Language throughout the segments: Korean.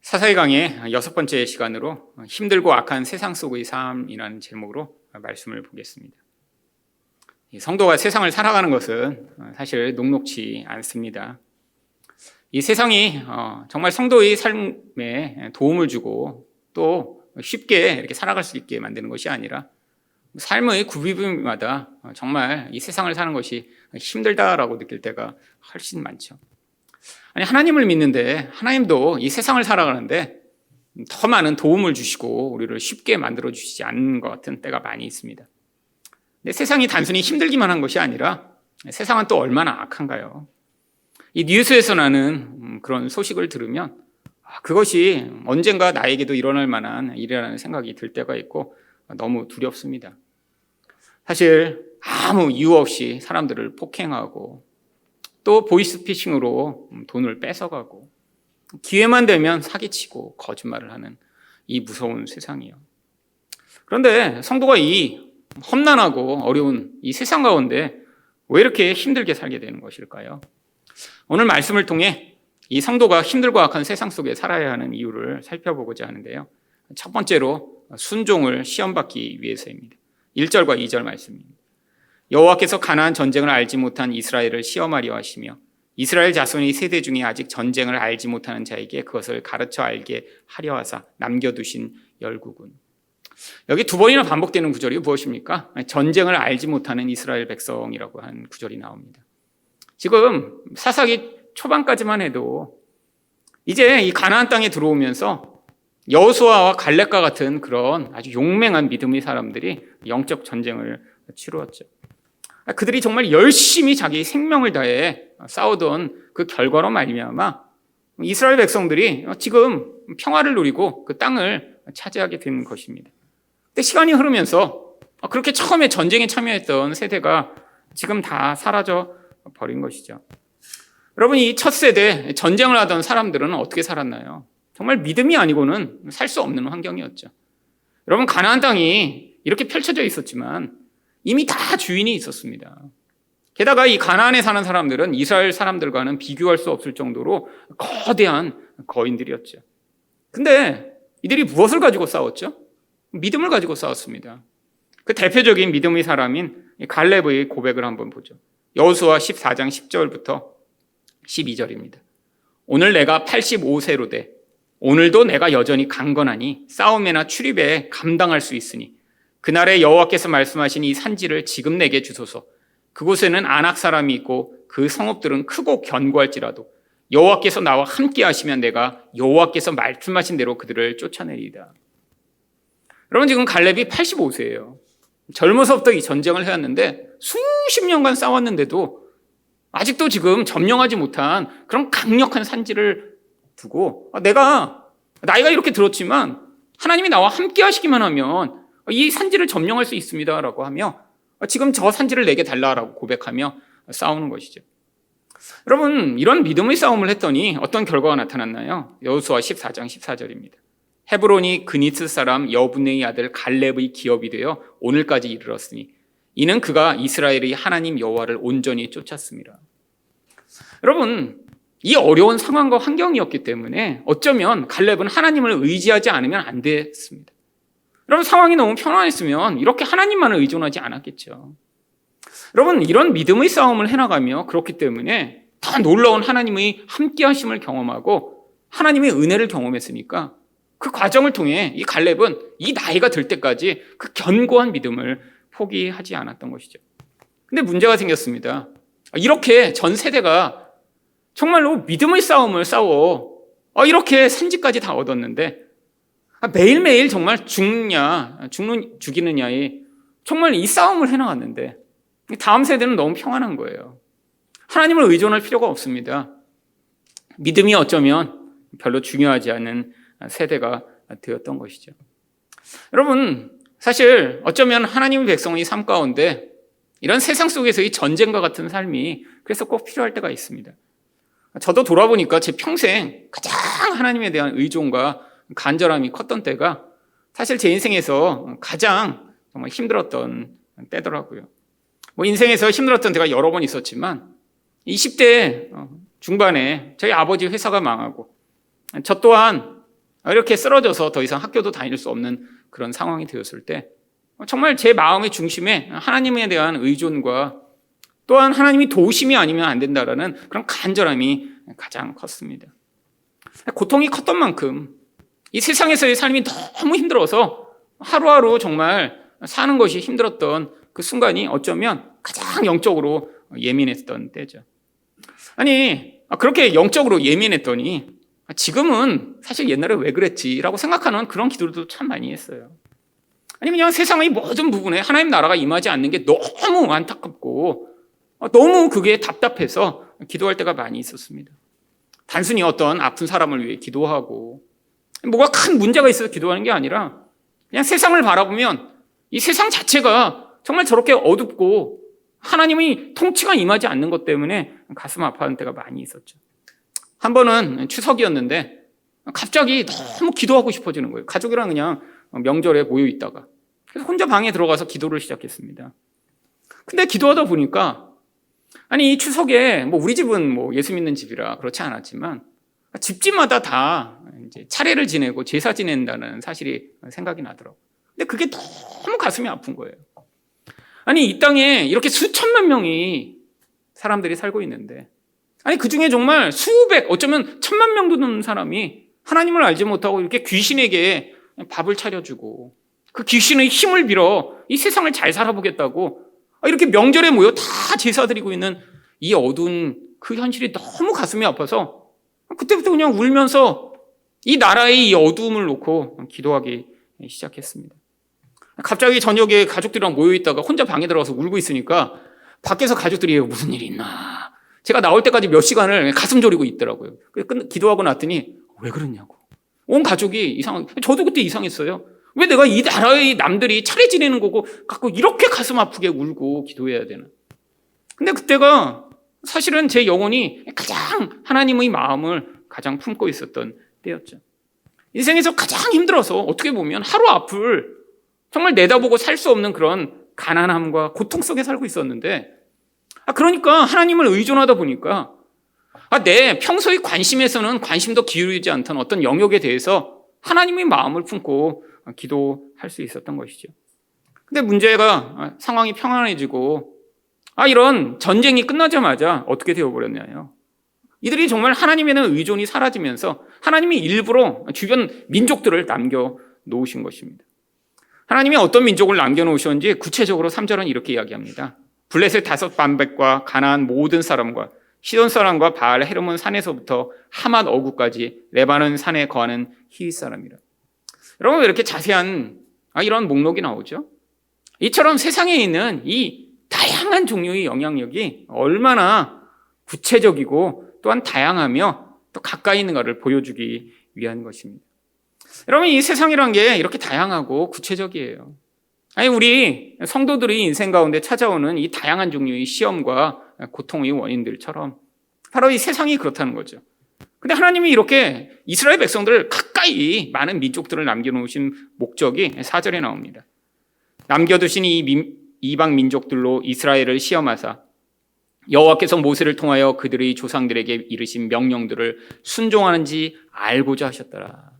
사사기 강의 6번째 시간으로 힘들고 악한 세상 속의 삶이라는 제목으로 말씀을 보겠습니다. 성도가 세상을 살아가는 것은 사실 녹록지 않습니다. 이 세상이 정말 성도의 삶에 도움을 주고 또 쉽게 이렇게 살아갈 수 있게 만드는 것이 아니라 삶의 구비부마다 정말 이 세상을 사는 것이 힘들다라고 느낄 때가 훨씬 많죠. 아니, 하나님을 믿는데 하나님도 이 세상을 살아가는데 더 많은 도움을 주시고 우리를 쉽게 만들어 주시지 않는 것 같은 때가 많이 있습니다. 근데 세상이 단순히 힘들기만 한 것이 아니라 세상은 또 얼마나 악한가요? 이 뉴스에서 나는 그런 소식을 들으면 그것이 언젠가 나에게도 일어날 만한 일이라는 생각이 들 때가 있고 너무 두렵습니다. 사실 아무 이유 없이 사람들을 폭행하고 또 보이스피싱으로 돈을 뺏어가고 기회만 되면 사기치고 거짓말을 하는 이 무서운 세상이요. 그런데 성도가 이 험난하고 어려운 이 세상 가운데 왜 이렇게 힘들게 살게 되는 것일까요? 오늘 말씀을 통해 이 성도가 힘들고 악한 세상 속에 살아야 하는 이유를 살펴보고자 하는데요. 첫 번째로 순종을 시험받기 위해서입니다. 1절과 2절 말씀입니다. 여호와께서 가나안 전쟁을 알지 못한 이스라엘을 시험하려 하시며 이스라엘 자손의 세대 중에 아직 전쟁을 알지 못하는 자에게 그것을 가르쳐 알게 하려 하사 남겨두신 열국은. 여기 두 번이나 반복되는 구절이 무엇입니까? 전쟁을 알지 못하는 이스라엘 백성이라고 하는 구절이 나옵니다. 지금 사사기 초반까지만 해도 이제 이 가나안 땅에 들어오면서 여호수아와 갈렙과 같은 그런 아주 용맹한 믿음의 사람들이 영적 전쟁을 치루었죠. 그들이 정말 열심히 자기 생명을 다해 싸우던 그 결과로 말미암아 이스라엘 백성들이 지금 평화를 누리고 그 땅을 차지하게 된 것입니다. 근데 시간이 흐르면서 그렇게 처음에 전쟁에 참여했던 세대가 지금 다 사라져 버린 것이죠. 여러분, 이 첫 세대 전쟁을 하던 사람들은 어떻게 살았나요? 정말 믿음이 아니고는 살 수 없는 환경이었죠. 여러분, 가나안 땅이 이렇게 펼쳐져 있었지만 이미 다 주인이 있었습니다. 게다가 이 가나안에 사는 사람들은 이스라엘 사람들과는 비교할 수 없을 정도로 거대한 거인들이었죠. 근데 이들이 무엇을 가지고 싸웠죠? 믿음을 가지고 싸웠습니다. 그 대표적인 믿음의 사람인 갈렙의 고백을 한번 보죠. 여호수아 14장 10절부터 12절입니다. 오늘 내가 85세로 돼 오늘도 내가 여전히 강건하니 싸움에나 출입에 감당할 수 있으니 그날에 여호와께서 말씀하신 이 산지를 지금 내게 주소서. 그곳에는 아낙 사람이 있고 그 성읍들은 크고 견고할지라도 여호와께서 나와 함께 하시면 내가 여호와께서 말씀하신 대로 그들을 쫓아내리이다. 여러분, 지금 갈렙이 85세예요. 젊어서부터 이 전쟁을 해왔는데 수십 년간 싸웠는데도 아직도 지금 점령하지 못한 그런 강력한 산지를 두고 내가 나이가 이렇게 들었지만 하나님이 나와 함께 하시기만 하면 이 산지를 점령할 수 있습니다라고 하며 지금 저 산지를 내게 달라라고 고백하며 싸우는 것이죠. 여러분, 이런 믿음의 싸움을 했더니 어떤 결과가 나타났나요? 여호수아 14장 14절입니다. 헤브론이 그니스 사람 여분의 아들 갈렙의 기업이 되어 오늘까지 이르렀으니 이는 그가 이스라엘의 하나님 여호와를 온전히 쫓았습니다. 여러분, 이 어려운 상황과 환경이었기 때문에 어쩌면 갈렙은 하나님을 의지하지 않으면 안 됐습니다. 여러분, 상황이 너무 편안했으면 이렇게 하나님만을 의존하지 않았겠죠. 여러분, 이런 믿음의 싸움을 해나가며 그렇기 때문에 더 놀라운 하나님의 함께하심을 경험하고 하나님의 은혜를 경험했으니까 그 과정을 통해 이 갈렙은 이 나이가 들 때까지 그 견고한 믿음을 포기하지 않았던 것이죠. 근데 문제가 생겼습니다. 이렇게 전 세대가 정말로 믿음의 싸움을 싸워 이렇게 산지까지 다 얻었는데 매일매일 정말 죽이느냐에 정말 이 싸움을 해나갔는데 다음 세대는 너무 평안한 거예요. 하나님을 의존할 필요가 없습니다. 믿음이 어쩌면 별로 중요하지 않은 세대가 되었던 것이죠. 여러분, 사실 어쩌면 하나님의 백성의 삶 가운데 이런 세상 속에서의 전쟁과 같은 삶이 그래서 꼭 필요할 때가 있습니다. 저도 돌아보니까 제 평생 가장 하나님에 대한 의존과 간절함이 컸던 때가 사실 제 인생에서 가장 정말 힘들었던 때더라고요. 인생에서 힘들었던 때가 여러 번 있었지만 20대 중반에 저희 아버지 회사가 망하고 저 또한 이렇게 쓰러져서 더 이상 학교도 다닐 수 없는 그런 상황이 되었을 때 정말 제 마음의 중심에 하나님에 대한 의존과 또한 하나님이 도우심이 아니면 안 된다라는 그런 간절함이 가장 컸습니다. 고통이 컸던 만큼 이 세상에서의 삶이 너무 힘들어서 하루하루 정말 사는 것이 힘들었던 그 순간이 어쩌면 가장 영적으로 예민했던 때죠. 아니, 그렇게 영적으로 예민했더니 지금은 사실 옛날에 왜 그랬지라고 생각하는 그런 기도도 참 많이 했어요. 아니, 그냥 세상의 모든 부분에 하나님 나라가 임하지 않는 게 너무 안타깝고 너무 그게 답답해서 기도할 때가 많이 있었습니다. 단순히 어떤 아픈 사람을 위해 기도하고 뭐가 큰 문제가 있어서 기도하는 게 아니라 그냥 세상을 바라보면 이 세상 자체가 정말 저렇게 어둡고 하나님의 통치가 임하지 않는 것 때문에 가슴 아파하는 때가 많이 있었죠. 한 번은 추석이었는데 갑자기 너무 기도하고 싶어지는 거예요. 가족이랑 그냥 명절에 모여 있다가 그래서 혼자 방에 들어가서 기도를 시작했습니다. 근데 기도하다 보니까 아니 이 추석에 뭐 우리 집은 뭐 예수 믿는 집이라 그렇지 않았지만 집집마다 다 이제 차례를 지내고 제사 지낸다는 사실이 생각이 나더라고요. 근데 그게 너무 가슴이 아픈 거예요. 아니 이 땅에 이렇게 수천만 명이 사람들이 살고 있는데 아니 그중에 정말 수백 어쩌면 천만 명도 넘는 사람이 하나님을 알지 못하고 이렇게 귀신에게 밥을 차려주고 그 귀신의 힘을 빌어 이 세상을 잘 살아보겠다고 이렇게 명절에 모여 다 제사 드리고 있는 이 어두운 그 현실이 너무 가슴이 아파서 그때부터 그냥 울면서 이 나라의 이 어두움을 놓고 기도하기 시작했습니다. 갑자기 저녁에 가족들이랑 모여 있다가 혼자 방에 들어가서 울고 있으니까 밖에서 가족들이 무슨 일이 있나 제가 나올 때까지 몇 시간을 가슴 졸이고 있더라고요. 기도하고 났더니 왜 그러냐고. 온 가족이 저도 그때 이상했어요. 왜 내가 이 나라의 남들이 차례 지내는 거고 갖고 이렇게 가슴 아프게 울고 기도해야 되나. 근데 그때가 사실은 제 영혼이 가장 하나님의 마음을 가장 품고 있었던 때였죠. 인생에서 가장 힘들어서 어떻게 보면 하루 앞을 정말 내다보고 살 수 없는 그런 가난함과 고통 속에 살고 있었는데 그러니까 하나님을 의존하다 보니까 내 평소의 관심에서는 관심도 기울이지 않던 어떤 영역에 대해서 하나님의 마음을 품고 기도할 수 있었던 것이죠. 근데 문제가 상황이 평안해지고 이런 전쟁이 끝나자마자 어떻게 되어버렸냐요. 이들이 정말 하나님에 대한 의존이 사라지면서 하나님이 일부러 주변 민족들을 남겨놓으신 것입니다. 하나님이 어떤 민족을 남겨놓으셨는지 구체적으로 3절은 이렇게 이야기합니다. 블레셋 5반백과 가나안 모든 사람과 시돈 사람과 바알 헤르몬 산에서부터 하맛 어구까지 레바논 산에 거하는 히윗 사람이라. 여러분 왜 이렇게 자세한 이런 목록이 나오죠? 이처럼 세상에 있는 이 다양한 종류의 영향력이 얼마나 구체적이고 또한 다양하며 또 가까이 있는가를 보여주기 위한 것입니다. 여러분 이 세상이란 게 이렇게 다양하고 구체적이에요. 우리 성도들의 인생 가운데 찾아오는 이 다양한 종류의 시험과 고통의 원인들처럼 바로 이 세상이 그렇다는 거죠. 근데 하나님이 이렇게 이스라엘 백성들을 가까이 많은 민족들을 남겨놓으신 목적이 4절에 나옵니다. 남겨두신 이 이방 민족들로 이스라엘을 시험하사 여호와께서 모세를 통하여 그들의 조상들에게 이르신 명령들을 순종하는지 알고자 하셨더라.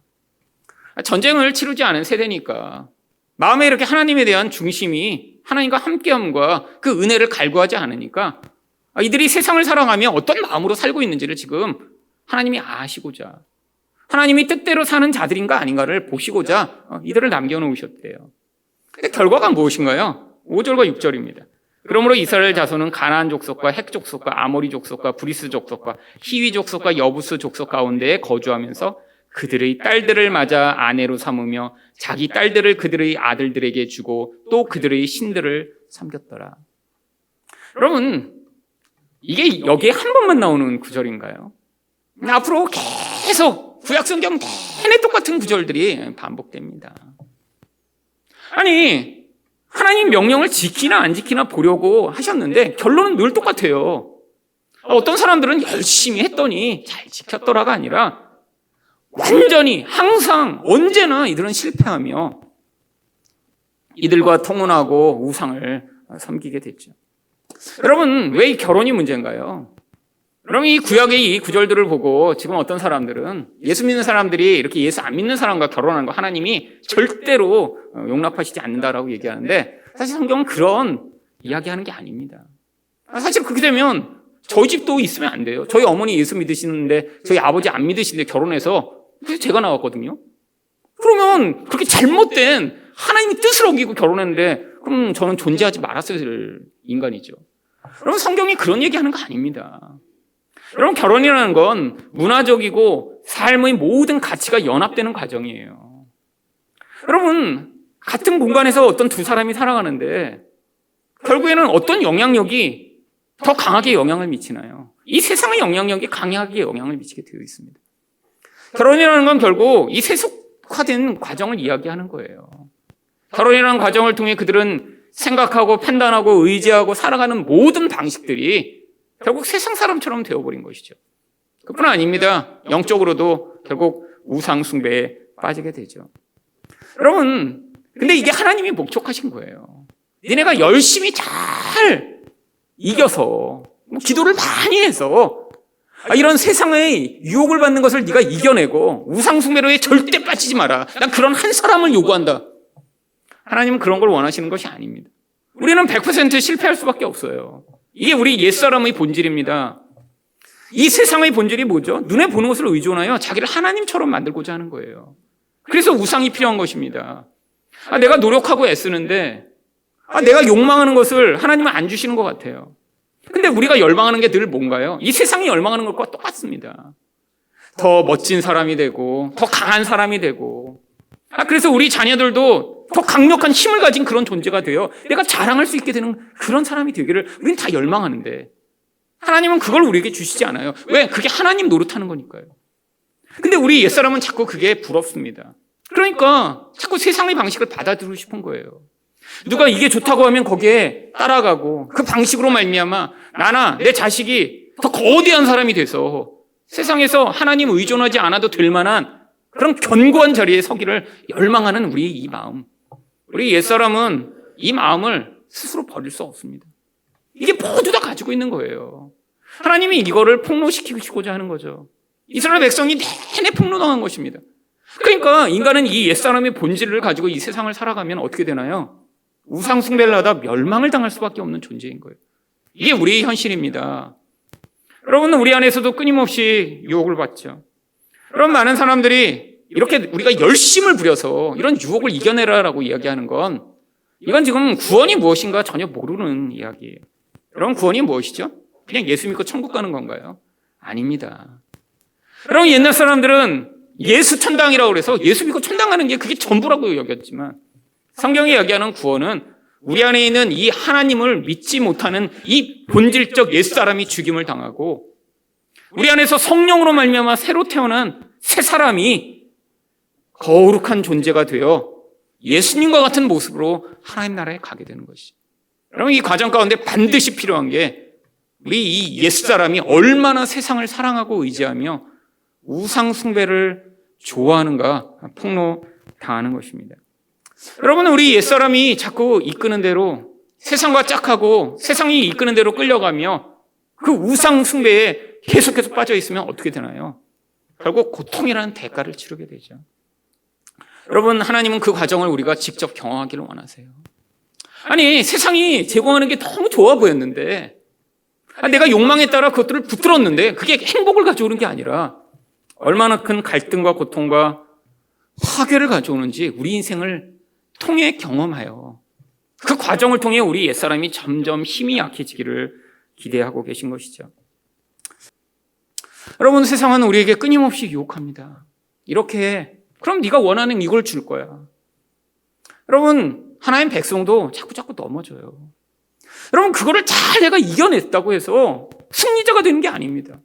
전쟁을 치르지 않은 세대니까 마음에 이렇게 하나님에 대한 중심이 하나님과 함께함과 그 은혜를 갈구하지 않으니까 이들이 세상을 살아가며 어떤 마음으로 살고 있는지를 지금 하나님이 아시고자 하나님이 뜻대로 사는 자들인가 아닌가를 보시고자 이들을 남겨놓으셨대요. 근데 결과가 무엇인가요? 5절과 6절입니다. 그러므로 이스라엘 자손은 가나안 족속과 헷 족속과 아모리 족속과 브리스 족속과 히위 족속과 여부스 족속 가운데에 거주하면서 그들의 딸들을 맞아 아내로 삼으며 자기 딸들을 그들의 아들들에게 주고 또 그들의 신들을 섬겼더라. 여러분 이게 여기에 한 번만 나오는 구절인가요? 앞으로 계속 구약성경 내내 똑같은 구절들이 반복됩니다. 아니 하나님 명령을 지키나 안 지키나 보려고 하셨는데 결론은 늘 똑같아요. 어떤 사람들은 열심히 했더니 잘 지켰더라가 아니라 완전히 항상 언제나 이들은 실패하며 이들과 통혼하고 우상을 섬기게 됐죠. 여러분 왜 이 결혼이 문제인가요? 그럼 이 구약의 이 구절들을 보고 지금 어떤 사람들은 예수 믿는 사람들이 이렇게 예수 안 믿는 사람과 결혼하는 거 하나님이 절대로 용납하시지 않는다라고 얘기하는데, 사실 성경은 그런 이야기하는 게 아닙니다. 사실 그렇게 되면 저희 집도 있으면 안 돼요. 저희 어머니 예수 믿으시는데 저희 아버지 안 믿으시는데 결혼해서 그래서 제가 나왔거든요. 그러면 그렇게 잘못된 하나님의 뜻을 어기고 결혼했는데 그럼 저는 존재하지 말았어야 될 인간이죠. 여러분, 성경이 그런 얘기하는 거 아닙니다. 여러분, 결혼이라는 건 문화적이고 삶의 모든 가치가 연합되는 과정이에요. 여러분, 같은 공간에서 어떤 두 사람이 살아가는데 결국에는 어떤 영향력이 더 강하게 영향을 미치나요? 이 세상의 영향력이 강하게 영향을 미치게 되어 있습니다. 결혼이라는 건 결국 이 세속화된 과정을 이야기하는 거예요. 결혼이라는 과정을 통해 그들은 생각하고 판단하고 의지하고 살아가는 모든 방식들이 결국 세상 사람처럼 되어버린 것이죠. 그뿐 아닙니다. 영적으로도 결국 우상 숭배에 빠지게 되죠. 여러분, 근데 이게 하나님이 목적하신 거예요. 니네가 열심히 잘 이겨서 기도를 많이 해서 이런 세상의 유혹을 받는 것을 네가 이겨내고 우상 숭배로에 절대 빠지지 마라. 난 그런 한 사람을 요구한다. 하나님은 그런 걸 원하시는 것이 아닙니다. 우리는 100% 실패할 수밖에 없어요. 이게 우리 옛사람의 본질입니다. 이 세상의 본질이 뭐죠? 눈에 보는 것을 의존하여 자기를 하나님처럼 만들고자 하는 거예요. 그래서 우상이 필요한 것입니다. 내가 노력하고 애쓰는데 내가 욕망하는 것을 하나님은 안 주시는 것 같아요. 근데 우리가 열망하는 게 늘 뭔가요? 이 세상이 열망하는 것과 똑같습니다. 더 멋진 사람이 되고 더 강한 사람이 되고, 그래서 우리 자녀들도 더 강력한 힘을 가진 그런 존재가 되어 내가 자랑할 수 있게 되는 그런 사람이 되기를 우리는 다 열망하는데 하나님은 그걸 우리에게 주시지 않아요. 왜? 그게 하나님 노릇하는 거니까요. 근데 우리 옛사람은 자꾸 그게 부럽습니다. 그러니까 자꾸 세상의 방식을 받아들이고 싶은 거예요. 누가 이게 좋다고 하면 거기에 따라가고 그 방식으로 말미암아 나나 내 자식이 더 거대한 사람이 돼서 세상에서 하나님 의존하지 않아도 될 만한 그런 견고한 자리에 서기를 열망하는 우리의 이 마음. 우리 옛사람은 이 마음을 스스로 버릴 수 없습니다. 이게 모두 다 가지고 있는 거예요. 하나님이 이거를 폭로시키고자 하는 거죠. 이스라엘 백성이 내내 폭로당한 것입니다. 그러니까 인간은 이 옛사람의 본질을 가지고 이 세상을 살아가면 어떻게 되나요? 우상 숭배를 하다 멸망을 당할 수밖에 없는 존재인 거예요. 이게 우리의 현실입니다. 여러분, 우리 안에서도 끊임없이 유혹을 받죠. 그런 많은 사람들이 이렇게 우리가 열심을 부려서 이런 유혹을 이겨내라라고 이야기하는 건 이건 지금 구원이 무엇인가 전혀 모르는 이야기예요. 여러분, 구원이 무엇이죠? 그냥 예수 믿고 천국 가는 건가요? 아닙니다. 여러분, 옛날 사람들은 예수 천당이라고 그래서 예수 믿고 천당 가는 게 그게 전부라고 여겼지만 성경이 이야기하는 구원은 우리 안에 있는 이 하나님을 믿지 못하는 이 본질적 옛사람이 죽임을 당하고 우리 안에서 성령으로 말미암아 새로 태어난 새 사람이 거룩한 존재가 되어 예수님과 같은 모습으로 하나님 나라에 가게 되는 것이죠. 여러분, 이 과정 가운데 반드시 필요한 게 우리 이 옛사람이 얼마나 세상을 사랑하고 의지하며 우상 숭배를 좋아하는가 폭로당하는 것입니다. 여러분, 우리 옛사람이 자꾸 이끄는 대로 세상과 짝하고 세상이 이끄는 대로 끌려가며 그 우상 숭배에 계속해서 빠져 있으면 어떻게 되나요? 결국 고통이라는 대가를 치르게 되죠. 여러분, 하나님은 그 과정을 우리가 직접 경험하기를 원하세요. 아니, 세상이 제공하는 게 너무 좋아 보였는데 내가 욕망에 따라 그것들을 붙들었는데 그게 행복을 가져오는 게 아니라 얼마나 큰 갈등과 고통과 파괴를 가져오는지 우리 인생을 통해 경험하여 그 과정을 통해 우리 옛사람이 점점 힘이 약해지기를 기대하고 계신 것이죠. 여러분, 세상은 우리에게 끊임없이 유혹합니다. 이렇게 그럼 네가 원하는 이걸 줄 거야. 여러분, 하나님 백성도 자꾸 넘어져요. 여러분, 그거를 잘 내가 이겨냈다고 해서 승리자가 되는 게 아닙니다.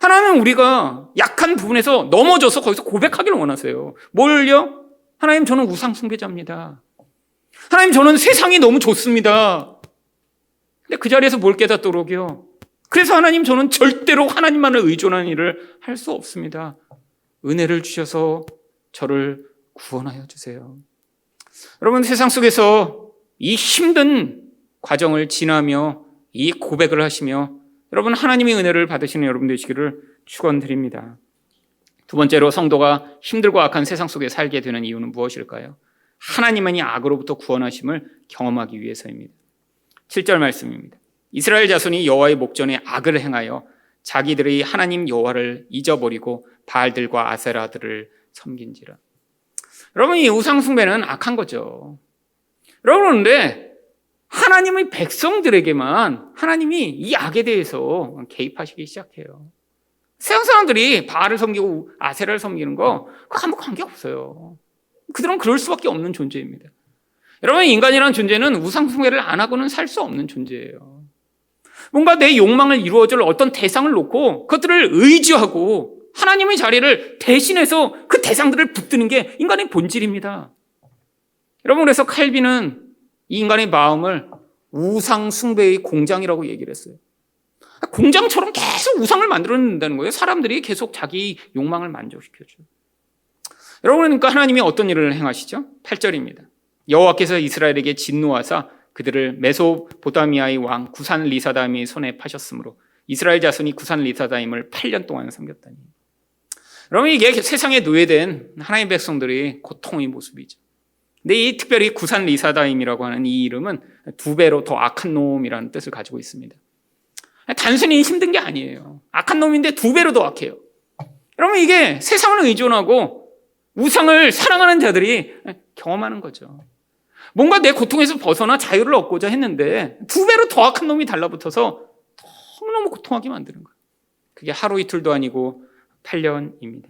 하나님은 우리가 약한 부분에서 넘어져서 거기서 고백하기를 원하세요. 뭘요? 하나님, 저는 우상 숭배자입니다. 하나님, 저는 세상이 너무 좋습니다. 근데 그 자리에서 뭘 깨닫도록요? 그래서 하나님, 저는 절대로 하나님만을 의존하는 일을 할 수 없습니다. 은혜를 주셔서 저를 구원하여 주세요. 여러분, 세상 속에서 이 힘든 과정을 지나며 이 고백을 하시며 여러분, 하나님의 은혜를 받으시는 여러분 되시기를 축원드립니다. 두 번째로 성도가 힘들고 악한 세상 속에 살게 되는 이유는 무엇일까요? 하나님만이 악으로부터 구원하심을 경험하기 위해서입니다. 7절 말씀입니다. 이스라엘 자손이 여호와의 목전에 악을 행하여 자기들의 하나님 여호와를 잊어버리고 바알들과 아세라들을 섬긴지라. 여러분, 이 우상 숭배는 악한 거죠. 여러분, 그런데 하나님의 백성들에게만 하나님이 이 악에 대해서 개입하시기 시작해요. 세상 사람들이 바알을 섬기고 아세라를 섬기는 거 그거 아무 관계 없어요. 그들은 그럴 수밖에 없는 존재입니다. 여러분, 인간이라는 존재는 우상 숭배를 안 하고는 살 수 없는 존재예요. 뭔가 내 욕망을 이루어줄 어떤 대상을 놓고 그것들을 의지하고 하나님의 자리를 대신해서 그 대상들을 붙드는 게 인간의 본질입니다. 여러분, 그래서 칼빈은 이 인간의 마음을 우상 숭배의 공장이라고 얘기를 했어요. 공장처럼 계속 우상을 만들어낸다는 거예요. 사람들이 계속 자기 욕망을 만족시켜줘요. 여러분, 그러니까 하나님이 어떤 일을 행하시죠? 8절입니다. 여호와께서 이스라엘에게 진노하사 그들을 메소포타미아의 왕 구산 리사다임의 손에 파셨으므로 이스라엘 자손이 구산 리사다임을 8년 동안 섬겼다니. 여러분, 이게 세상에 노예된 하나님의 백성들의 고통의 모습이죠. 근데 이 특별히 구산 리사다임이라고 하는 이 이름은 두 배로 더 악한 놈이라는 뜻을 가지고 있습니다. 단순히 힘든 게 아니에요. 악한 놈인데 두 배로 더 악해요. 여러분, 이게 세상을 의존하고 우상을 사랑하는 자들이 경험하는 거죠. 뭔가 내 고통에서 벗어나 자유를 얻고자 했는데 두 배로 더 악한 놈이 달라붙어서 너무너무 고통하게 만드는 거예요. 그게 하루 이틀도 아니고 8년입니다.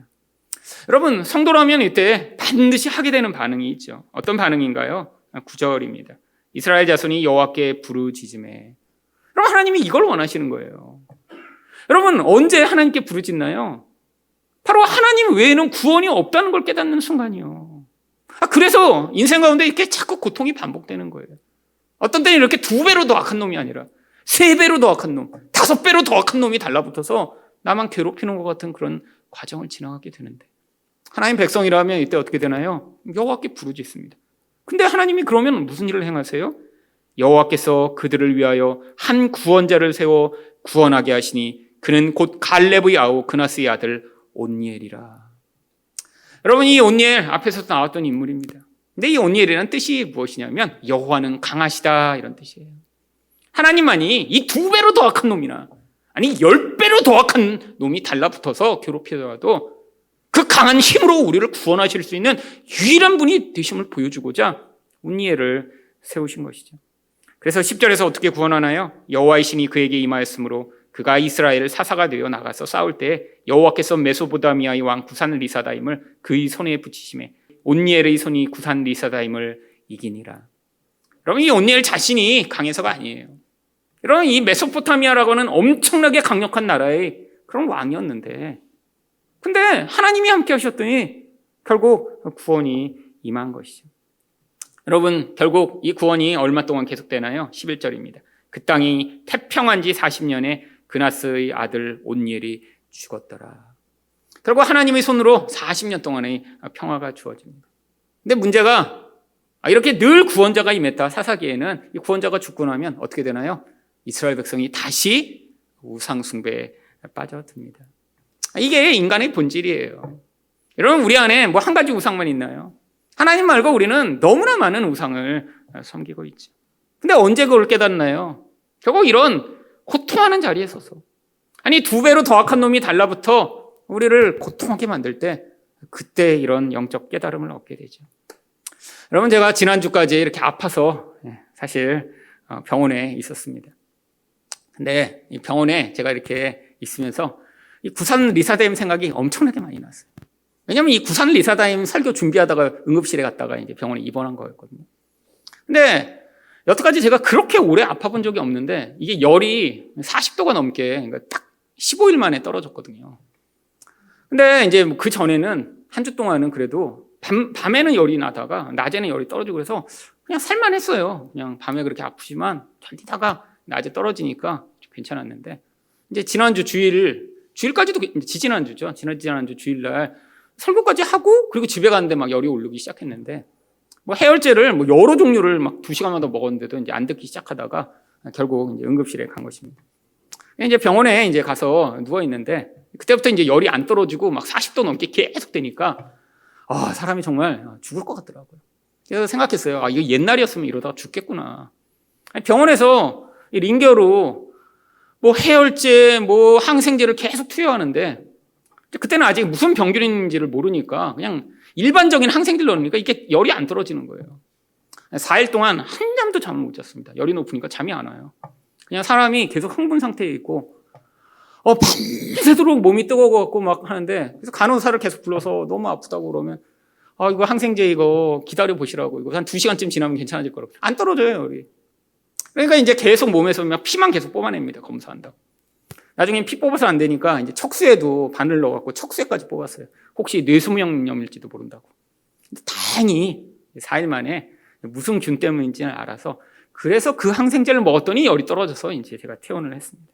여러분, 성도라면 이때 반드시 하게 되는 반응이 있죠. 어떤 반응인가요? 9절입니다. 이스라엘 자손이 여호와께 부르짖음에. 여러분, 하나님이 이걸 원하시는 거예요. 여러분, 언제 하나님께 부르짖나요? 바로 하나님 외에는 구원이 없다는 걸 깨닫는 순간이요. 그래서 인생 가운데 이렇게 자꾸 고통이 반복되는 거예요. 어떤 때는 이렇게 두 배로 더 악한 놈이 아니라 세 배로 더 악한 놈, 다섯 배로 더 악한 놈이 달라붙어서 나만 괴롭히는 것 같은 그런 과정을 지나가게 되는데, 하나님 백성이라면 이때 어떻게 되나요? 여호와께 부르짖습니다. 근데 하나님이 그러면 무슨 일을 행하세요? 여호와께서 그들을 위하여 한 구원자를 세워 구원하게 하시니 그는 곧 갈렙의 아우 그나스의 아들 온니엘이라. 여러분, 이 온니엘 앞에서 나왔던 인물입니다. 근데 이 온니엘이라는 뜻이 무엇이냐면 여호와는 강하시다, 이런 뜻이에요. 하나님만이 이 두 배로 더 악한 놈이나 아니 10배로 더 악한 놈이 달라붙어서 괴롭히더라도 그 강한 힘으로 우리를 구원하실 수 있는 유일한 분이 되심을 보여주고자 온니엘을 세우신 것이죠. 그래서 10절에서 어떻게 구원하나요? 여호와의 신이 그에게 임하였으므로 그가 이스라엘을 사사가 되어 나가서 싸울 때 여호와께서 메소포타미아의 왕 구산 리사다임을 그의 손에 붙이심에 온니엘의 손이 구산 리사다임을 이기니라. 여러분, 이 온니엘 자신이 강해서가 아니에요. 여러분, 이 메소포타미아라고 하는 엄청나게 강력한 나라의 그런 왕이었는데, 근데 하나님이 함께 하셨더니 결국 구원이 임한 것이죠. 여러분, 결국 이 구원이 얼마 동안 계속되나요? 11절입니다. 그 땅이 태평한 지 40년에 그나스의 아들 온니엘이 죽었더라. 결국 하나님의 손으로 40년 동안의 평화가 주어집니다. 근데 문제가 이렇게 늘 구원자가 임했다 사사기에는 이 구원자가 죽고 나면 어떻게 되나요? 이스라엘 백성이 다시 우상 숭배에 빠져듭니다. 이게 인간의 본질이에요. 여러분, 우리 안에 뭐 한 가지 우상만 있나요? 하나님 말고 우리는 너무나 많은 우상을 섬기고 있죠. 근데 언제 그걸 깨닫나요? 결국 이런 고통하는 자리에 서서, 아니 두 배로 더 악한 놈이 달라붙어 우리를 고통하게 만들 때 그때 이런 영적 깨달음을 얻게 되죠. 여러분, 제가 지난주까지 이렇게 아파서 사실 병원에 있었습니다. 근데 이 병원에 제가 이렇게 있으면서 이 구산 리사다임 생각이 엄청나게 많이 났어요. 왜냐하면 이 구산 리사다임 설교 준비하다가 응급실에 갔다가 이제 병원에 입원한 거였거든요. 근데 여태까지 제가 그렇게 오래 아파본 적이 없는데 이게 열이 40도가 넘게, 그러니까 딱 15일 만에 떨어졌거든요. 근데 이제 그 전에는 한 주 동안은 그래도 밤에는 열이 나다가 낮에는 열이 떨어지고 그래서 그냥 살만했어요. 그냥 밤에 그렇게 아프지만 견디다가 낮에 떨어지니까 좀 괜찮았는데, 이제 지난주 주일까지도, 지지난주죠. 지난주 주일날 설교까지 하고 그리고 집에 갔는데 막 열이 오르기 시작했는데, 뭐 해열제를 뭐 여러 종류를 막 2시간마다 먹었는데도 이제 안 듣기 시작하다가 결국 이제 응급실에 간 것입니다. 이제 병원에 이제 가서 누워 있는데 그때부터 이제 열이 안 떨어지고 막 40도 넘게 계속 되니까 사람이 정말 죽을 것 같더라고요. 그래서 생각했어요. 이거 옛날이었으면 이러다가 죽겠구나. 병원에서 이 링거로 뭐 해열제, 뭐 항생제를 계속 투여하는데 그때는 아직 무슨 병균인지를 모르니까 그냥 일반적인 항생제를 넣으니까 이게 열이 안 떨어지는 거예요. 4일 동안 한 잠도 잠을 못 잤습니다. 열이 높으니까 잠이 안 와요. 그냥 사람이 계속 흥분 상태에 있고 밤새도록 몸이 뜨거워갖고 막 하는데, 그래서 간호사를 계속 불러서 너무 아프다고 그러면 이거 항생제 이거 기다려 보시라고, 이거 한 2시간쯤 지나면 괜찮아질 거라고. 안 떨어져요, 열이. 그러니까 이제 계속 몸에서 막 피만 계속 뽑아냅니다, 검사한다고. 나중에 피 뽑아서 안 되니까 이제 척수에도 바늘 넣어갖고 척수에까지 뽑았어요. 혹시 뇌수명염일지도 모른다고. 다행히 4일 만에 무슨 균 때문인지는 알아서, 그래서 그 항생제를 먹었더니 열이 떨어져서 이제 제가 퇴원을 했습니다.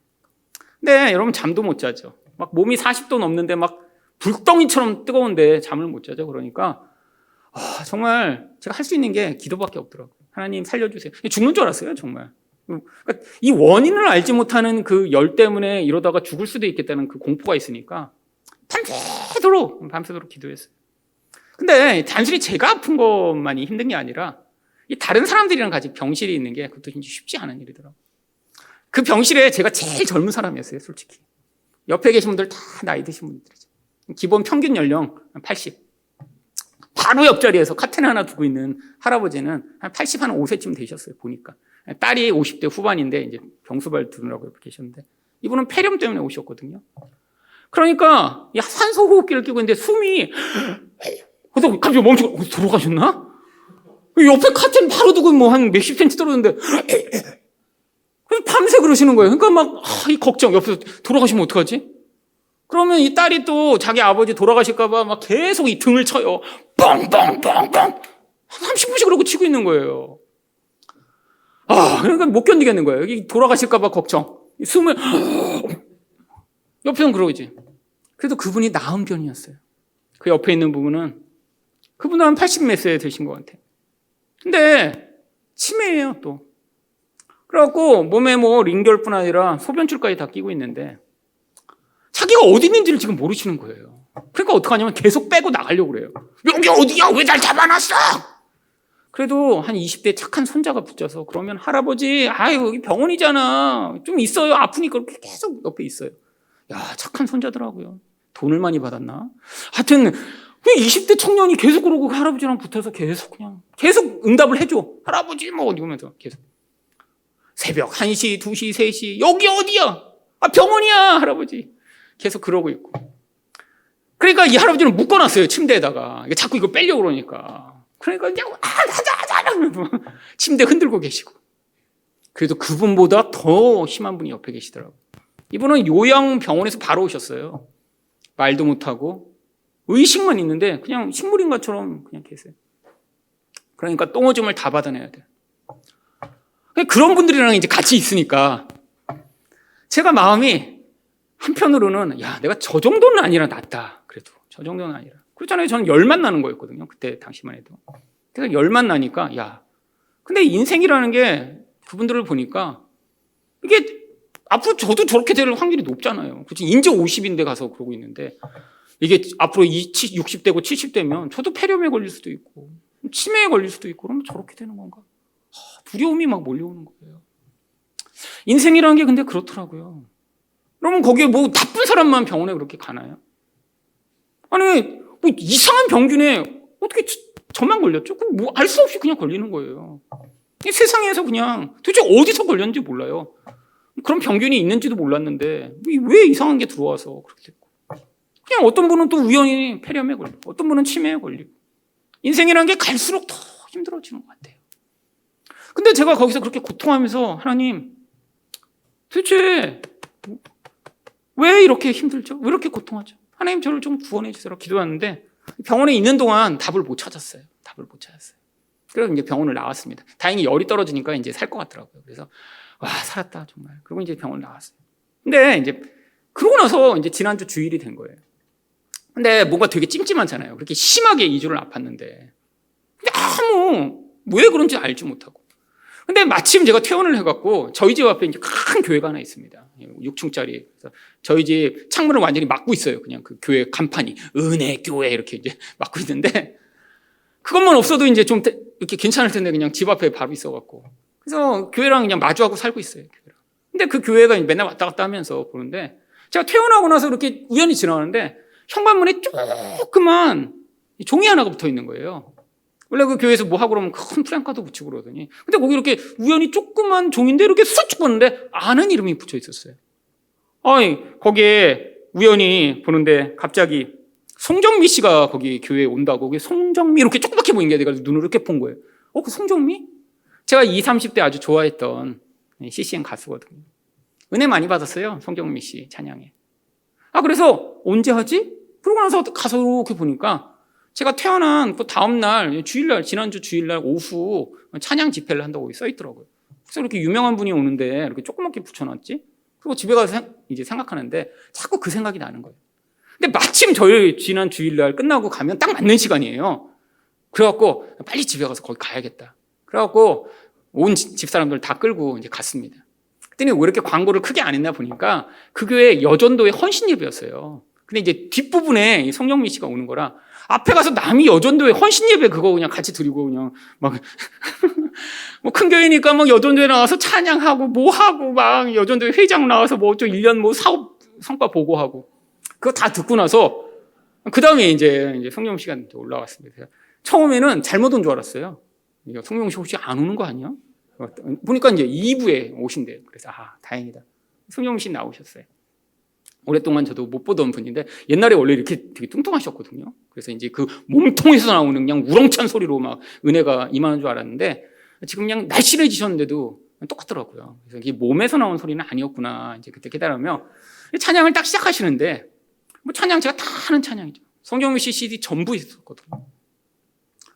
근데 여러분 잠도 못 자죠. 막 몸이 40도 넘는데 막 불덩이처럼 뜨거운데 잠을 못 자죠. 그러니까 정말 제가 할 수 있는 게 기도밖에 없더라고요. 하나님 살려주세요. 죽는 줄 알았어요, 정말. 그러니까 이 원인을 알지 못하는 그 열 때문에 이러다가 죽을 수도 있겠다는 그 공포가 있으니까 밤새도록 기도했어요. 근데 단순히 제가 아픈 것만이 힘든 게 아니라 이 다른 사람들이랑 같이 병실이 있는 게 그것도 쉽지 않은 일이더라고요. 그 병실에 제가 제일 젊은 사람이었어요, 솔직히. 옆에 계신 분들 다 나이 드신 분들이죠. 기본 평균 연령 80. 바로 옆자리에서 카텐 하나 두고 있는 할아버지는 한 80, 한 5세쯤 되셨어요, 보니까. 딸이 50대 후반인데 이제 병수발 두느라고 옆에 계셨는데, 이분은 폐렴 때문에 오셨거든요. 그러니까 산소 호흡기를 끼고 있는데 숨이 그래서 갑자기 멈추고 돌아가셨나? 옆에 카텐 바로 두고 뭐 한 몇십 센치 떨어졌는데 밤새 그러시는 거예요. 그러니까 막 이 걱정, 옆에서 돌아가시면 어떡하지? 그러면 이 딸이 또 자기 아버지 돌아가실까봐 막 계속 이 등을 쳐요. 뻥뻥뻥뻥 30분씩 그러고 치고 있는 거예요. 그러니까 못 견디겠는 거예요. 여기 돌아가실까봐 걱정. 숨을 옆에는 그러지. 그래도 그분이 나은 편이었어요. 그 옆에 있는 부분은 그분은 한 80 몇 세 되신 것 같아요. 근데 치매예요, 또. 그래갖고 몸에 뭐 링결뿐 아니라 소변줄까지 다 끼고 있는데 자기가 어디 있는지를 지금 모르시는 거예요. 그러니까 어떡하냐면 계속 빼고 나가려고 그래요. 여기 어디야? 왜 날 잡아놨어? 그래도 한 20대 착한 손자가 붙여서, 그러면 할아버지, 여기 병원이잖아. 좀 있어요. 아프니까 그렇게 계속 옆에 있어요. 착한 손자더라고요. 돈을 많이 받았나? 하여튼 20대 청년이 계속 그러고 할아버지랑 붙어서 계속 응답을 해줘. 할아버지 뭐 이러면서 계속. 새벽 1시, 2시, 3시 여기 어디야? 병원이야, 할아버지. 계속 그러고 있고. 그러니까 이 할아버지는 묶어놨어요, 침대에다가. 자꾸 이거 빼려고 그러니까. 그러니까 그냥 하자 침대 흔들고 계시고. 그래도 그분보다 더 심한 분이 옆에 계시더라고요. 이분은 요양병원에서 바로 오셨어요. 말도 못하고 의식만 있는데 그냥 식물인가처럼 그냥 계세요. 그러니까 똥오줌을 다 받아내야 돼요. 그런 분들이랑 이제 같이 있으니까 제가 마음이 한편으로는 내가 저 정도는 아니라 낫다. 그래도 저 정도는 아니라. 그렇잖아요. 저는 열만 나는 거였거든요. 그때 당시만 해도. 그래서 열만 나니까 근데 인생이라는 게 그분들을 보니까 이게 앞으로 저도 저렇게 될 확률이 높잖아요. 그렇지. 이제 50인데 가서 그러고 있는데 이게 앞으로 60대고 70대면 저도 폐렴에 걸릴 수도 있고 치매에 걸릴 수도 있고 그러면 저렇게 되는 건가? 두려움이 막 몰려오는 거예요. 인생이라는 게 근데 그렇더라고요. 그러면 거기에 뭐 나쁜 사람만 병원에 그렇게 가나요? 아니 뭐 이상한 병균에 어떻게 저만 걸렸죠? 뭐 알 수 없이 그냥 걸리는 거예요. 세상에서 그냥 도대체 어디서 걸렸는지 몰라요. 그런 병균이 있는지도 몰랐는데 왜 이상한 게 들어와서 그렇게 됐고, 그냥 어떤 분은 또 우연히 폐렴에 걸리고 어떤 분은 치매에 걸리고, 인생이라는 게 갈수록 더 힘들어지는 것 같아요. 근데 제가 거기서 그렇게 고통하면서 하나님 도대체 왜 이렇게 힘들죠? 왜 이렇게 고통하죠? 하나님 저를 좀 구원해 주세요 기도하는데 병원에 있는 동안 답을 못 찾았어요. 그래서 이제 병원을 나왔습니다. 다행히 열이 떨어지니까 이제 살 것 같더라고요. 그래서 살았다 정말. 그리고 이제 병원을 나왔어요. 근데 이제 그러고 나서 이제 지난주 주일이 된 거예요. 근데 뭔가 되게 찜찜하잖아요. 그렇게 심하게 2주를 아팠는데 근데 왜 그런지 알지 못하고 근데 마침 제가 퇴원을 해갖고 저희 집 앞에 이제 큰 교회가 하나 있습니다. 6층짜리. 그래서 저희 집 창문을 완전히 막고 있어요. 그냥 그 교회 간판이 은혜 교회 이렇게 이제 막고 있는데 그것만 없어도 이제 좀 이렇게 괜찮을 텐데 그냥 집 앞에 바로 있어갖고 그래서 교회랑 그냥 마주하고 살고 있어요. 교회랑. 근데 그 교회가 맨날 왔다 갔다 하면서 보는데 제가 퇴원하고 나서 이렇게 우연히 지나가는데 현관문에 조그만 종이 하나가 붙어 있는 거예요. 원래 그 교회에서 뭐 하고 그러면 큰 프랭카드 붙이고 그러더니 근데 거기 이렇게 우연히 조그만 종인데 이렇게 쑥 보는데 아는 이름이 붙여 있었어요. 거기에 우연히 보는데 갑자기 송정미 씨가 거기 교회에 온다고 거기 송정미 이렇게 조그맣게 보인 게 내가 눈으로 이렇게 본 거예요. 그 송정미? 제가 20, 30대 아주 좋아했던 CCM 가수거든요. 은혜 많이 받았어요. 송정미 씨 찬양에. 그래서 언제 하지? 그러고 나서 가서 이렇게 보니까 제가 태어난 그 다음날 주일날 지난주 주일날 오후 찬양 집회를 한다고 써 있더라고요. 그래서 이렇게 유명한 분이 오는데 이렇게 조그맣게 붙여놨지? 그리고 집에 가서 이제 생각하는데 자꾸 그 생각이 나는 거예요. 근데 마침 저희 지난 주일날 끝나고 가면 딱 맞는 시간이에요. 그래갖고 빨리 집에 가서 거기 가야겠다. 그래갖고 온 집사람들 다 끌고 이제 갔습니다. 그랬더니 왜 이렇게 광고를 크게 안 했나 보니까 그 교회 여전도의 헌신 예배였어요. 근데 이제 뒷부분에 송정미 씨가 오는 거라 앞에 가서 남이 여전도회 헌신 예배 그거 그냥 같이 드리고 그냥 막 뭐 큰 교회니까 막 여전도회 나와서 찬양하고 뭐 하고 막 여전도회 회장 나와서 뭐 좀 1년 뭐 사업 성과 보고하고 그거 다 듣고 나서 그 다음에 이제 송영 씨가 올라왔습니다. 처음에는 잘못 온 줄 알았어요. 송영 씨 혹시 안 오는 거 아니야? 보니까 이제 2부에 오신대요. 그래서 다행이다. 송영 씨 나오셨어요. 오랫동안 저도 못 보던 분인데 옛날에 원래 이렇게 되게 뚱뚱하셨거든요. 그래서 이제 그 몸통에서 나오는 그냥 우렁찬 소리로 막 은혜가 임하는 줄 알았는데 지금 그냥 날씬해지셨는데도 똑같더라고요. 그래서 이게 몸에서 나온 소리는 아니었구나. 이제 그때 깨달으며 찬양을 딱 시작하시는데 뭐 찬양 제가 다 하는 찬양이죠. 송정미 씨 CD 전부 있었거든요.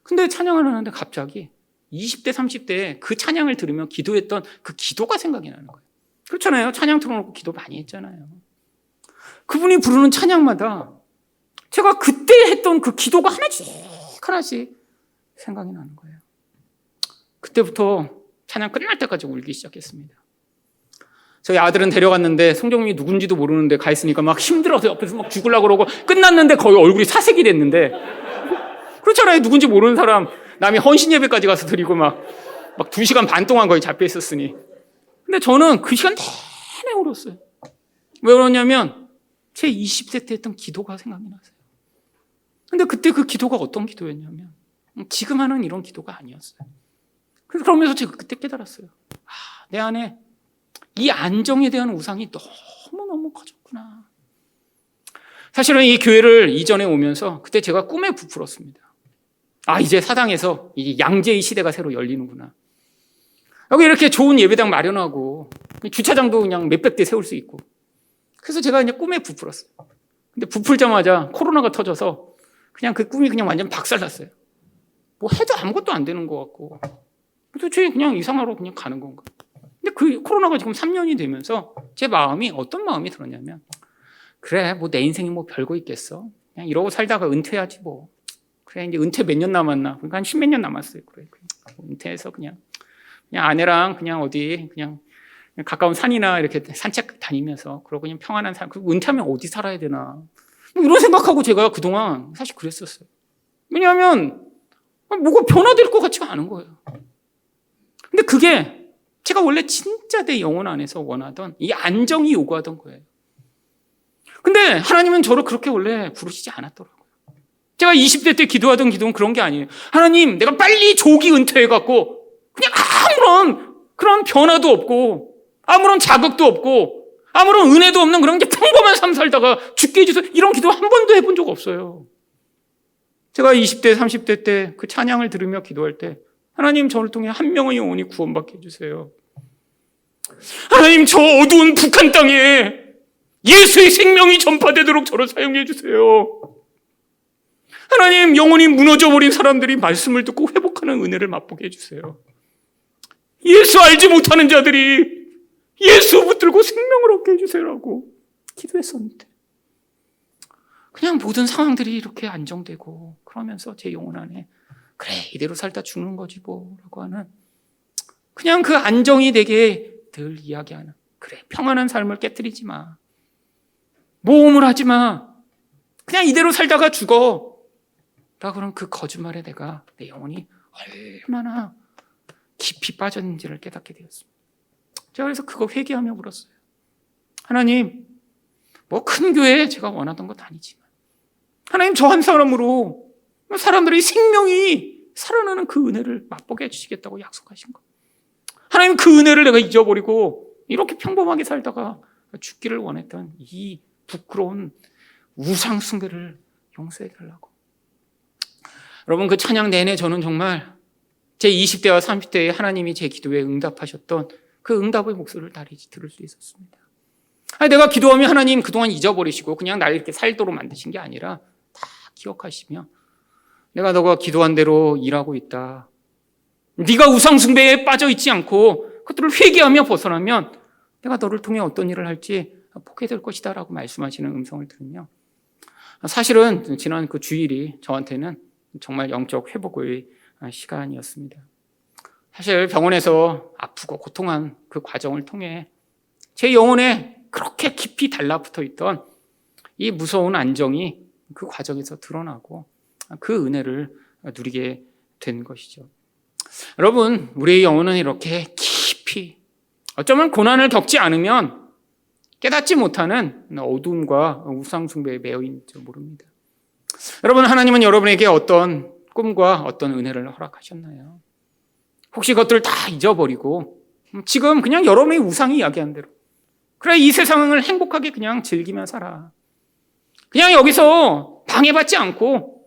근데 찬양을 하는데 갑자기 20대, 30대에 그 찬양을 들으며 기도했던 그 기도가 생각이 나는 거예요. 그렇잖아요. 찬양 틀어놓고 기도 많이 했잖아요. 그분이 부르는 찬양마다 제가 그때 했던 그 기도가 하나씩 생각이 나는 거예요. 그때부터 찬양 끝날 때까지 울기 시작했습니다. 저희 아들은 데려갔는데 송정민이 누군지도 모르는데 가 있으니까 막 힘들어서 옆에서 막 죽으려고 그러고 끝났는데 거의 얼굴이 사색이 됐는데 그렇잖아요. 누군지 모르는 사람 남이 헌신 예배까지 가서 드리고 막 2시간 반 동안 거의 잡혀 있었으니. 근데 저는 그 시간 내내 울었어요. 왜 그러냐면 제 20세 때 했던 기도가 생각이 나서요. 근데 그때 그 기도가 어떤 기도였냐면 지금 하는 이런 기도가 아니었어요. 그러면서 제가 그때 깨달았어요. 내 안에 이 안정에 대한 우상이 너무너무 커졌구나. 사실은 이 교회를 이전에 오면서 그때 제가 꿈에 부풀었습니다. 이제 사당에서 이 양재의 시대가 새로 열리는구나. 여기 이렇게 좋은 예배당 마련하고 주차장도 그냥 몇백 대 세울 수 있고. 그래서 제가 이제 꿈에 부풀었어요. 근데 부풀자마자 코로나가 터져서 그냥 그 꿈이 그냥 완전 박살났어요. 뭐 해도 아무것도 안 되는 것 같고. 도대체 그냥 이상하러 그냥 가는 건가. 근데 그 코로나가 지금 3년이 되면서 제 마음이 어떤 마음이 들었냐면 그래 뭐 내 인생이 뭐 별거 있겠어. 그냥 이러고 살다가 은퇴하지 뭐. 그래 이제 은퇴 몇 년 남았나. 그러니까 한 10몇 년 남았어요. 그래 은퇴해서 그냥 아내랑 그냥 어디 그냥 가까운 산이나 이렇게 산책 다니면서 그러고 그냥 평안한 삶. 그리고 은퇴하면 어디 살아야 되나. 뭐 이런 생각하고 제가 그동안 사실 그랬었어요. 왜냐하면 뭐가 변화될 것 같지가 않은 거예요. 근데 그게 제가 원래 진짜 내 영혼 안에서 원하던 이 안정이 요구하던 거예요. 근데 하나님은 저를 그렇게 원래 부르시지 않았더라고요. 제가 20대 때 기도하던 기도는 그런 게 아니에요. 하나님, 내가 빨리 조기 은퇴해갖고 그냥 아무런 그런 변화도 없고 아무런 자극도 없고 아무런 은혜도 없는 그런 게 평범한 삶 살다가 죽게 해주세요. 이런 기도 한 번도 해본 적 없어요. 제가 20대, 30대 때 그 찬양을 들으며 기도할 때 하나님 저를 통해 한 명의 영혼이 구원받게 해주세요. 하나님 저 어두운 북한 땅에 예수의 생명이 전파되도록 저를 사용해 주세요. 하나님 영혼이 무너져버린 사람들이 말씀을 듣고 회복하는 은혜를 맛보게 해주세요. 예수 알지 못하는 자들이 예수 붙들고 생명을 얻게 해주세요라고 기도했었는데 그냥 모든 상황들이 이렇게 안정되고 그러면서 제 영혼 안에 그래 이대로 살다 죽는 거지 뭐 라고 하는 그냥 그 안정이 되게 늘 이야기하는, 그래, 평안한 삶을 깨뜨리지 마. 모험을 하지 마. 그냥 이대로 살다가 죽어. 라고 그런 그 거짓말에 내 영혼이 얼마나 깊이 빠졌는지를 깨닫게 되었습니다. 제가 그래서 그거 회개하며 물었어요. 하나님, 뭐 큰 교회 제가 원하던 것 아니지만 하나님, 저 한 사람으로 사람들의 생명이 살아나는 그 은혜를 맛보게 해주시겠다고 약속하신 거. 하나님, 그 은혜를 내가 잊어버리고 이렇게 평범하게 살다가 죽기를 원했던 이 부끄러운 우상 숭배를 용서해 달라고. 여러분, 그 찬양 내내 저는 정말 제 20대와 30대에 하나님이 제 기도에 응답하셨던 그 응답의 목소리를 다르게 들을 수 있었습니다. 내가 기도하면 하나님 그동안 잊어버리시고 그냥 날 이렇게 살도록 만드신 게 아니라 다 기억하시며, 내가 너가 기도한 대로 일하고 있다. 네가 우상 숭배에 빠져 있지 않고 그것들을 회개하며 벗어나면 내가 너를 통해 어떤 일을 할지 보게 될 것이다 라고 말씀하시는 음성을 들으며, 사실은 지난 그 주일이 저한테는 정말 영적 회복의 시간이었습니다. 사실 병원에서 아프고 고통한 그 과정을 통해 제 영혼에 그렇게 깊이 달라붙어 있던 이 무서운 안정이 그 과정에서 드러나고 그 은혜를 누리게 된 것이죠. 여러분, 우리의 영혼은 이렇게 깊이, 어쩌면 고난을 겪지 않으면 깨닫지 못하는 어두움과 우상 숭배에 매여 있는지 모릅니다. 여러분, 하나님은 여러분에게 어떤 꿈과 어떤 은혜를 허락하셨나요? 혹시 그것들을 다 잊어버리고 지금 그냥 여러분의 우상이 이야기한 대로, 그래, 이 세상을 행복하게 그냥 즐기며 살아. 그냥 여기서 방해받지 않고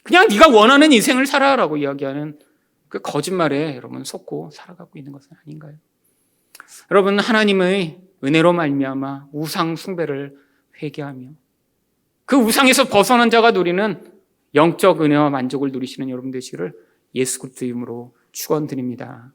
그냥 네가 원하는 인생을 살아라고 이야기하는 그 거짓말에 여러분 속고 살아가고 있는 것은 아닌가요? 여러분, 하나님의 은혜로 말미암아 우상 숭배를 회개하며 그 우상에서 벗어난 자가 누리는 영적 은혜와 만족을 누리시는 여러분 되시기를 예수 그리스도의 이름으로 축원드립니다.